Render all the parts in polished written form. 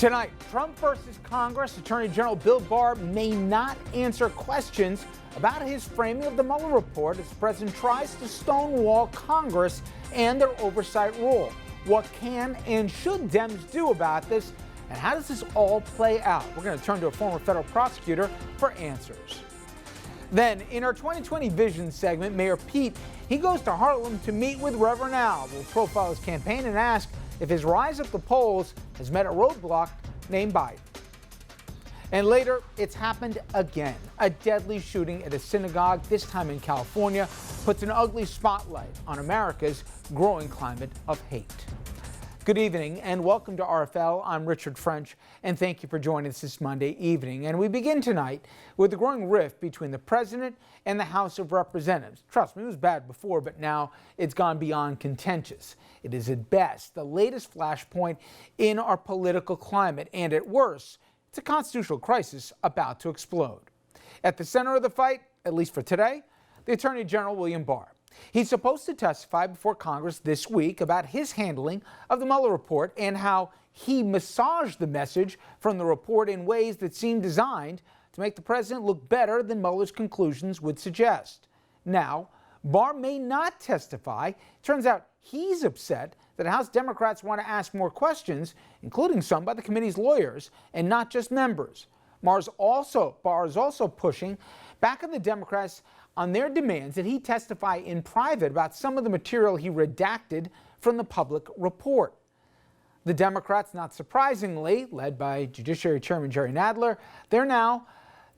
Tonight, Trump versus Congress. Attorney General Bill Barr may not answer questions about his framing of the Mueller report as the president tries to stonewall Congress and their oversight role. What can and should Dems do about this, and how does this all play out? We're going to turn to a former federal prosecutor for answers. Then, in our 2020 Vision segment, Mayor Pete, he goes to Harlem to meet with Reverend Al. We'll profile his campaign and ask if his rise up the polls has met a roadblock named Biden. And later, it's happened again. A deadly shooting at a synagogue, this time in California, puts an ugly spotlight on America's growing climate of hate. Good evening and welcome to RFL. I'm Richard French, and thank you for joining us this Monday evening. And we begin tonight with the growing rift between the president and the House of Representatives. Trust me, it was bad before, but now it's gone beyond contentious. It is at best the latest flashpoint in our political climate, and at worst, it's a constitutional crisis about to explode. At the center of the fight, at least for today, the Attorney General William Barr. He's supposed to testify before Congress this week about his handling of the Mueller report and how he massaged the message from the report in ways that seem designed to make the president look better than Mueller's conclusions would suggest. Now, Barr may not testify. Turns out he's upset that House Democrats want to ask more questions, including some by the committee's lawyers and not just members. Barr is also pushing back on the Democrats on their demands that he testify in private about some of the material he redacted from the public report. The Democrats, not surprisingly, led by Judiciary Chairman Jerry Nadler, they're now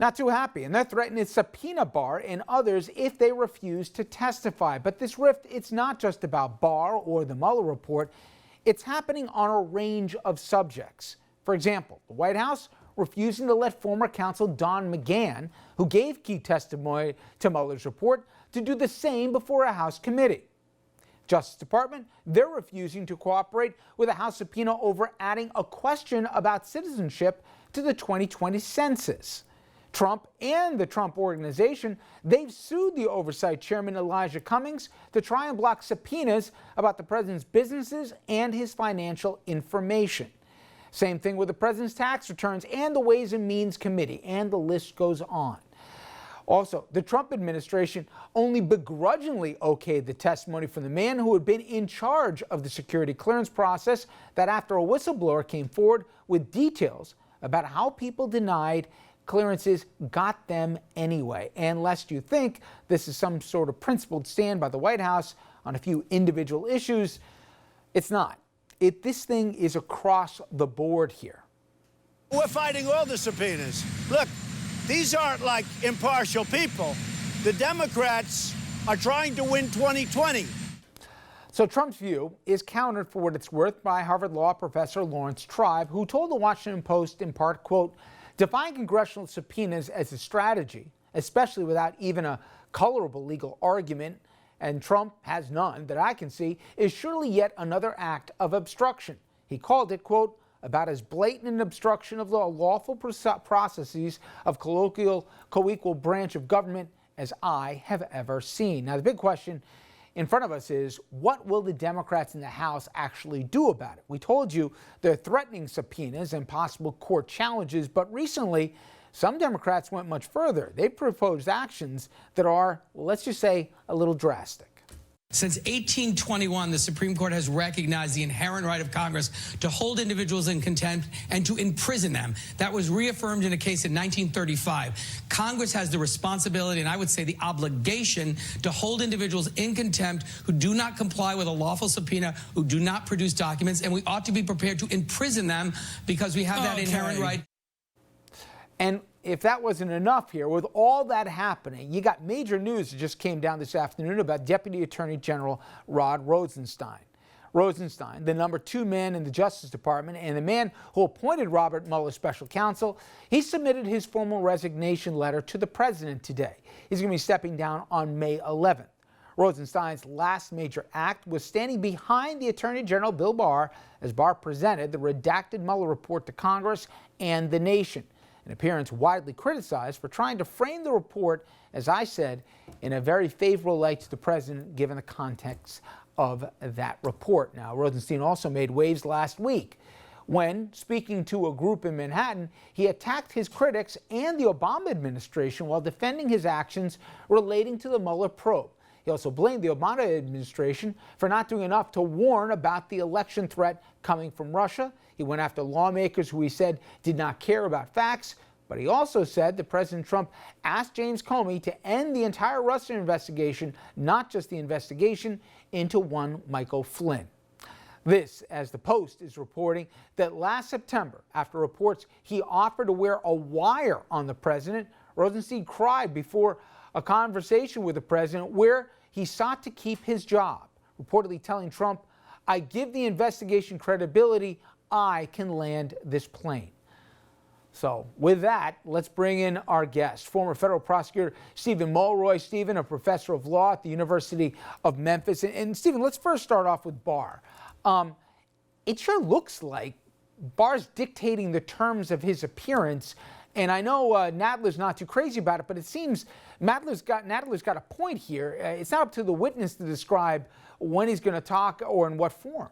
not too happy, and they're threatening to subpoena Barr and others if they refuse to testify. But this rift, it's not just about Barr or the Mueller report. It's happening on a range of subjects. For example, the White House refusing to let former counsel Don Magan, who gave key testimony to Mueller's report, to do the same before a House committee. Justice Department, they're refusing to cooperate with a House subpoena over adding a question about citizenship to the 2020 census. Trump and the Trump Organization, they've sued the oversight chairman Elijah Cummings to try and block subpoenas about the president's businesses and his financial information. Same thing with the president's tax returns and the Ways and Means Committee, and the list goes on. Also, the Trump administration only begrudgingly okayed the testimony from the man who had been in charge of the security clearance process, that after a whistleblower came forward with details about how people denied clearances got them anyway. And lest you think this is some sort of principled stand by the White House on a few individual issues, it's not. This thing is across the board here. We're fighting all the subpoenas. Look, these aren't like impartial people. The Democrats are trying to win 2020. So Trump's view is countered, for what it's worth, by Harvard Law professor Lawrence Tribe, who told the Washington Post in part, quote, defying congressional subpoenas as a strategy, especially without even a colorable legal argument, and Trump has none that I can see, is surely yet another act of obstruction. He called it, quote, about as blatant an obstruction of the lawful processes of co-equal branch of government as I have ever seen. Now, the big question in front of us is, what will the Democrats in the House actually do about it? We told you they're threatening subpoenas and possible court challenges, but recently, some Democrats went much further. They proposed actions that are, well, let's just say, a little drastic. Since 1821, the Supreme Court has recognized the inherent right of Congress to hold individuals in contempt and to imprison them. That was reaffirmed in a case in 1935. Congress has the responsibility, and I would say the obligation, to hold individuals in contempt who do not comply with a lawful subpoena, who do not produce documents, and we ought to be prepared to imprison them because we have that inherent right. And if that wasn't enough here, with all that happening, you got major news that just came down this afternoon about Deputy Attorney General Rod Rosenstein. Rosenstein, the number 2 man in the Justice Department and the man who appointed Robert Mueller special counsel, he submitted his formal resignation letter to the president today. He's going to be stepping down on May 11th. Rosenstein's last major act was standing behind the Attorney General Bill Barr as Barr presented the redacted Mueller report to Congress and the nation. An appearance widely criticized for trying to frame the report, as I said, in a very favorable light to the president, given the context of that report. Now, Rosenstein also made waves last week when, speaking to a group in Manhattan, he attacked his critics and the Obama administration while defending his actions relating to the Mueller probe. He also blamed the Obama administration for not doing enough to warn about the election threat coming from Russia. He went after lawmakers who he said did not care about facts. But he also said that President Trump asked James Comey to end the entire Russia investigation, not just the investigation into one Michael Flynn. This, as the Post is reporting, that last September, after reports he offered to wear a wire on the president, Rosenstein cried before a conversation with the president where he sought to keep his job, reportedly telling Trump, "I give the investigation credibility. I can land this plane." So with that, let's bring in our guest, former federal prosecutor Stephen Mulroy. Stephen, a professor of law at the University of Memphis. And Stephen, let's first start off with Barr. It sure looks like Barr's dictating the terms of his appearance. And I know Nadler's not too crazy about it, but it seems Nadler's got a point here. It's not up to the witness to describe when he's going to talk or in what form.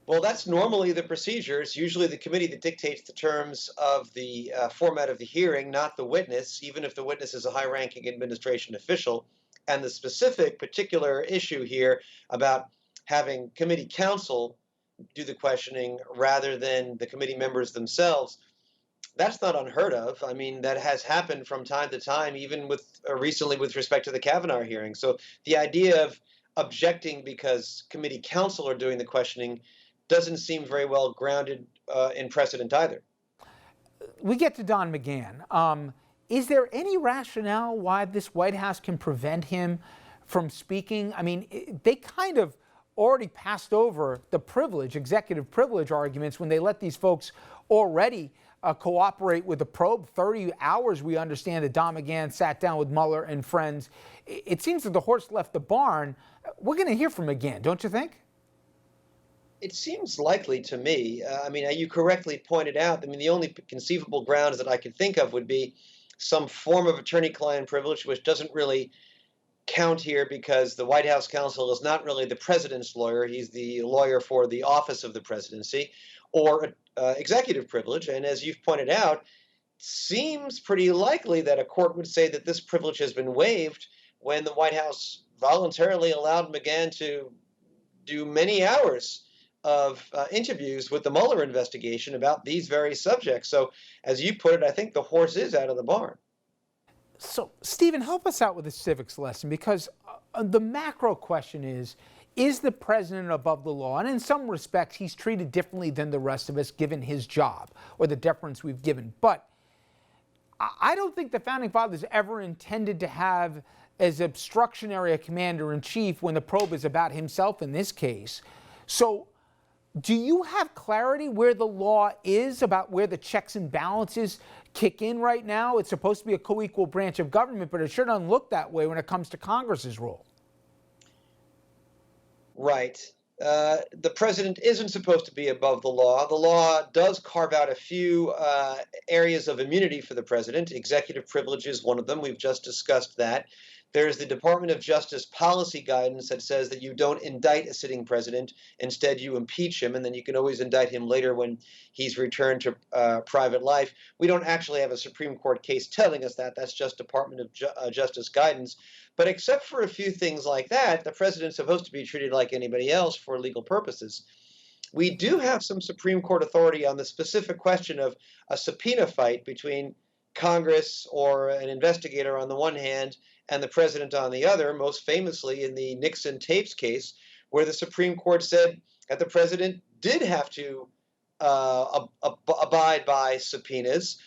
Well, that's normally the procedure. It's usually the committee that dictates the terms of the format of the hearing, not the witness, even if the witness is a high-ranking administration official. And the specific particular issue here about having committee counsel do the questioning rather than the committee members themselves, that's not unheard of. I mean, that has happened from time to time, even with recently with respect to the Kavanaugh hearing. So the idea of objecting because committee counsel are doing the questioning doesn't seem very well grounded in precedent either. We get to Don Magan. Is there any rationale why this White House can prevent him from speaking? I mean, they kind of already passed over the privilege, executive privilege arguments when they let these folks already cooperate with the probe. 30 hours, we understand, that Don Magan sat down with Mueller and friends. It seems that the horse left the barn. We're going to hear from Magan, don't you think? It seems likely to me. I mean, you correctly pointed out, I mean, the only conceivable grounds that I could think of would be some form of attorney-client privilege, which doesn't really count here because the White House counsel is not really the president's lawyer. He's the lawyer for the office of the presidency, or executive privilege. And as you've pointed out, it seems pretty likely that a court would say that this privilege has been waived when the White House voluntarily allowed Magan to do many hours of interviews with the Mueller investigation about these very subjects. So, as you put it, I think the horse is out of the barn. So, Stephen, help us out with a civics lesson, because the macro question is the president above the law? And in some respects, he's treated differently than the rest of us, given his job or the deference we've given. But I don't think the Founding Fathers ever intended to have as obstructionary a commander-in-chief when the probe is about himself in this case. So, do you have clarity where the law is about where the checks and balances kick in right now? It's supposed to be a co-equal branch of government, but it sure doesn't look that way when it comes to Congress's role. Right. The president isn't supposed to be above the law. The law does carve out a few areas of immunity for the president. Executive privilege is one of them. We've just discussed that. There's the Department of Justice policy guidance that says that you don't indict a sitting president. Instead, you impeach him, and then you can always indict him later when he's returned to private life. We don't actually have a Supreme Court case telling us that. That's just Department of Justice guidance. But except for a few things like that, the president's supposed to be treated like anybody else for legal purposes. We do have some Supreme Court authority on the specific question of a subpoena fight between Congress or an investigator on the one hand and the president on the other, most famously in the Nixon tapes case, where the Supreme Court said that the president did have to abide by subpoenas,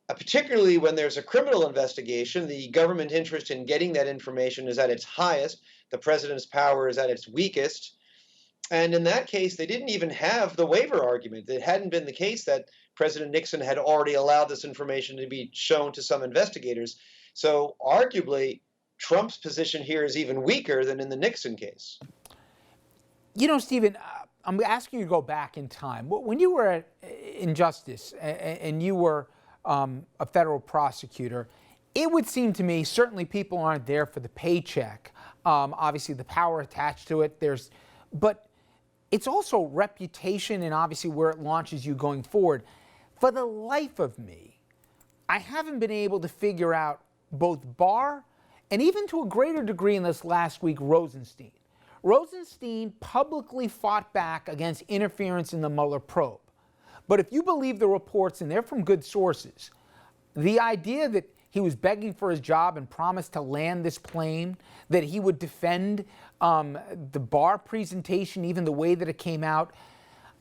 particularly when there's a criminal investigation. The government interest in getting that information is at its highest. The president's power is at its weakest. And in that case, they didn't even have the waiver argument. It hadn't been the case that President Nixon had already allowed this information to be shown to some investigators. So arguably, Trump's position here is even weaker than in the Nixon case. You know, Stephen, I'm asking you to go back in time. When you were in Justice and you were a federal prosecutor, it would seem to me certainly people aren't there for the paycheck. Obviously, the power attached to it. But it's also reputation and obviously where it launches you going forward. For the life of me, I haven't been able to figure out both Barr and even to a greater degree in this last week, Rosenstein. Rosenstein publicly fought back against interference in the Mueller probe. But if you believe the reports, and they're from good sources, the idea that he was begging for his job and promised to land this plane, that he would defend the Barr presentation, even the way that it came out.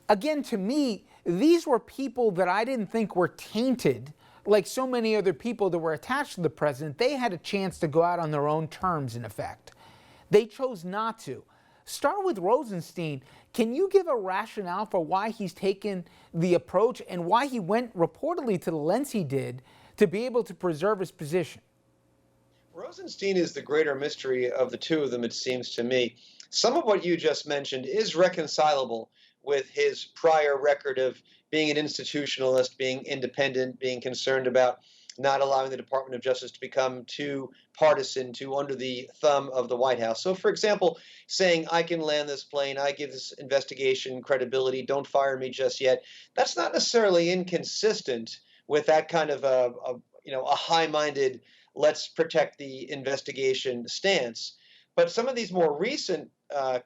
Again, to me, these were people that I didn't think were tainted like so many other people that were attached to the president. They had a chance to go out on their own terms, in effect. They chose not to. Start with Rosenstein. Can you give a rationale for why he's taken the approach and why he went reportedly to the lengths he did to be able to preserve his position? Rosenstein is the greater mystery of the two of them, it seems to me. Some of what you just mentioned is reconcilable with his prior record of being an institutionalist, being independent, being concerned about not allowing the Department of Justice to become too partisan, too under the thumb of the White House. So, for example, saying, I can land this plane, I give this investigation credibility, don't fire me just yet, that's not necessarily inconsistent with that kind of a high-minded, let's protect the investigation stance. But some of these more recent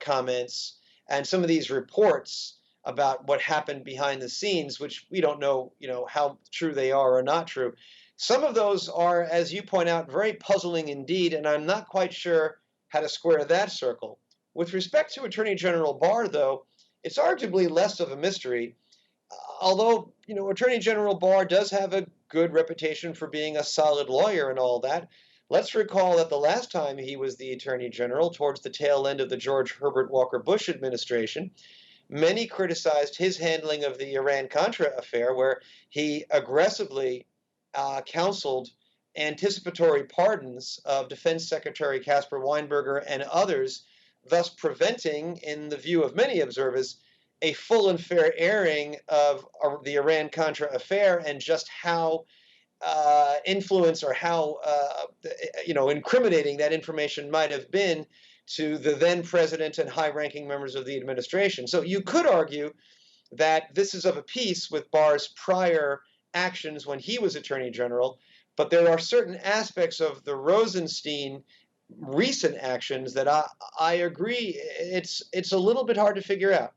comments and some of these reports about what happened behind the scenes, which we don't know, how true they are or not true, some of those are, as you point out, very puzzling indeed, and I'm not quite sure how to square that circle. With respect to Attorney General Barr, though, it's arguably less of a mystery, although, Attorney General Barr does have a good reputation for being a solid lawyer and all that. Let's recall that the last time he was the Attorney General, towards the tail end of the George Herbert Walker Bush administration, many criticized his handling of the Iran-Contra affair, where he aggressively counseled anticipatory pardons of Defense Secretary Caspar Weinberger and others, thus preventing, in the view of many observers, a full and fair airing of the Iran-Contra affair and just how influence or how incriminating that information might have been to the then president and high-ranking members of the administration. So you could argue that this is of a piece with Barr's prior actions when he was Attorney General, but there are certain aspects of the Rosenstein recent actions that I agree it's a little bit hard to figure out.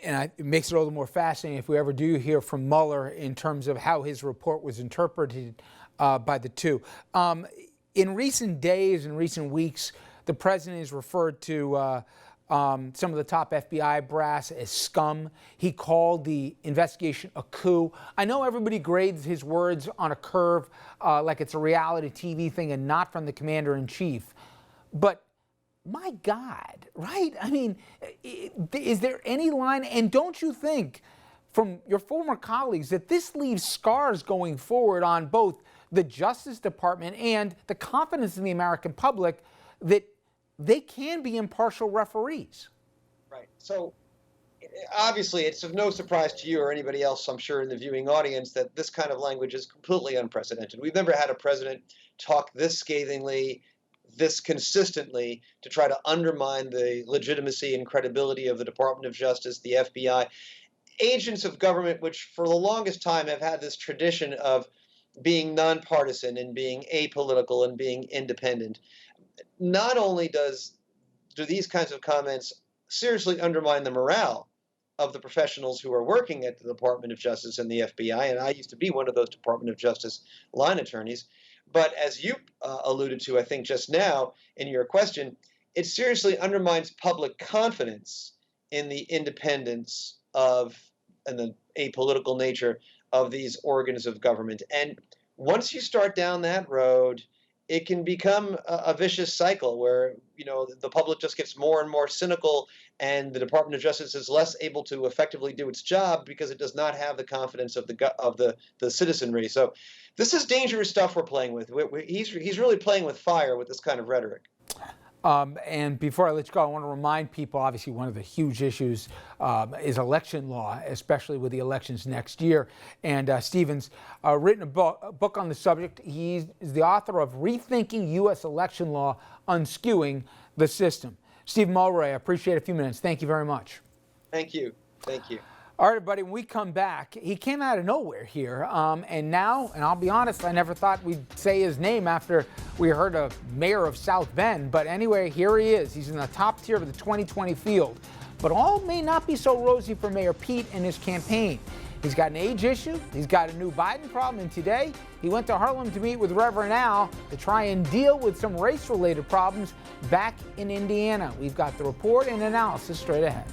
It makes it a little more fascinating if we ever do hear from Mueller in terms of how his report was interpreted by the two. In recent days and recent weeks, the president has referred to some of the top FBI brass as scum. He called the investigation a coup. I know everybody grades his words on a curve like it's a reality TV thing and not from the commander-in-chief. But my God, right? I mean, is there any line? And don't you think, from your former colleagues, that this leaves scars going forward on both the Justice Department and the confidence in the American public that they can be impartial referees? Right. So obviously it's of no surprise to you or anybody else, I'm sure, in the viewing audience, that this kind of language is completely unprecedented. We've never had a president talk this scathingly, this consistently, to try to undermine the legitimacy and credibility of the Department of Justice, the FBI, agents of government which for the longest time have had this tradition of being nonpartisan and being apolitical and being independent. Not only do these kinds of comments seriously undermine the morale of the professionals who are working at the Department of Justice and the FBI, and I used to be one of those Department of Justice line attorneys, but as you alluded to, I think just now in your question, it seriously undermines public confidence in the independence of and the apolitical nature of these organs of government. And once you start down that road, it can become a vicious cycle where, the public just gets more and more cynical and the Department of Justice is less able to effectively do its job because it does not have the confidence of the citizenry. So this is dangerous stuff we're playing with. He's really playing with fire with this kind of rhetoric. And before I let you go, I want to remind people, obviously one of the huge issues is election law, especially with the elections next year. And Stephen's written a book on the subject. He's the author of Rethinking U.S. Election Law, Unskewing the System. Steve Mulray, I appreciate a few minutes. Thank you very much. Thank you. Thank you. All right, everybody, when we come back, he came out of nowhere here. And now, and I'll be honest, I never thought we'd say his name after we heard a mayor of South Bend. But anyway, here he is. He's in the top tier of the 2020 field. But all may not be so rosy for Mayor Pete and his campaign. He's got an age issue. He's got a new Biden problem. And today, he went to Harlem to meet with Reverend Al to try and deal with some race-related problems back in Indiana. We've got the report and analysis straight ahead.